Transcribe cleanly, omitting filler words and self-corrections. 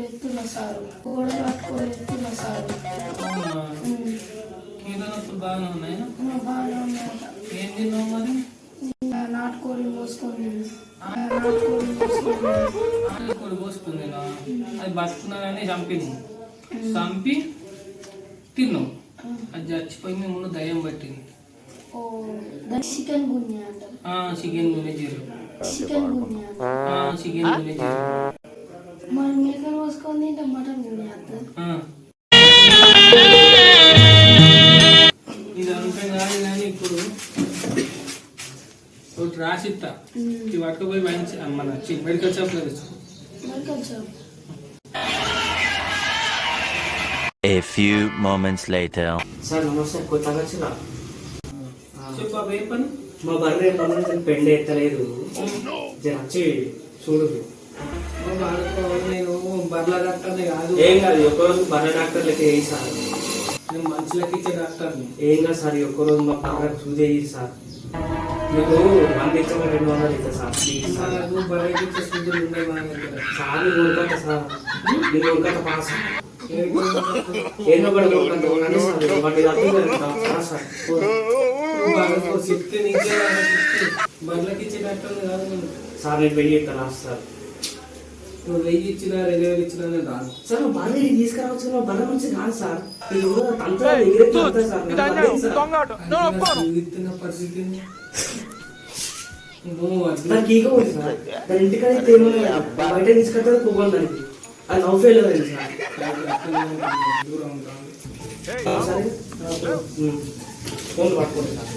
ఎత్తున్నా sir, గోడలు పట్టుకొని ఎత్తున్నా sir. కీళ్ళనొప్పులు బాగానే ఉన్నాయా? బాగానే ఉన్నాయట. ఏం తిన్నావు మరి? నాటుకోడి పోసుకొని నాటుకోడి పోసుకుంది. అది బతుకున్నదని చంపింది. చంపి తిన్నావు. అది చచ్చిపోయింది. ముందు దయ్యం పట్టింది. చికెన్ గున్యా అంట. చికెన్ గునే జీరు. Chicken గున్యా chicken గునే జీరు. మరి మేకలు పోసుకొని తింటే మటన్ గున్యా అంటారు. ఇది అంతే కాదు కానీ ఇప్పుడు ఒకటి రాసిస్తా. ఇది పట్టుకుపోయి మంచి మన మెడికల్ షాప్లో తెచ్చుకో. Medical shop. A few moments later. Sir నమస్తే, కొత్తగా వచ్చిన. చెప్పు అవి ఏం పని? మా బర్రె పనులు పెండ ఎత్తలేదు, వచ్చి చూడు. నేను బర్ల డాక్టర్ని కాదు. ఏం కాదు, ఒక్కరోజు బర్రె డాక్టర్లకి వేయి సార్. నేను మనుషులకి ఇచ్చే డాక్టర్ని. ఏం కాదు సార్, ఒక్కరోజు మా బర్రె చూసేయి సార్. మీకు 1 ఇచ్చా 200 ఇస్తా సార్. Please sir. బర్రెకి ఇచ్చే సూదులు ఉన్నాయి మా దగ్గర. సార్ మీరు కొనుక్కుంటా సార్, మీరు కొనుక్కుంటా పాస్ ఏదో కూడా కొనుక్కుంటా ఉన్నాను సార్. వాటి సార్ చెప్తే నీకే బర్రెకి ఇచ్చే డాక్టర్ని కాదు నేను. సార్ నేను 1000 ఇస్తాను సార్. నువ్వు 1000 ఇచ్చినా 2000 ఇచ్చినా నేను రాను సార్. మా బర్రె తీసుకురావచ్చు, మా బర్రె మంచి కాదు సార్. ఇది కూడా తంతా ఎగిరెత్తా సార్. ఇస్తున్న పరిస్థితి దానికి ఈగ ఉంది సార్. దాని ఇంటికాడ బయట తీసుకెళ్తాడు పువ్వు దానికి. అది లవ్ ఫెయిల్ అయింది సార్. సరే ఫోన్ పట్టుకోండి సార్.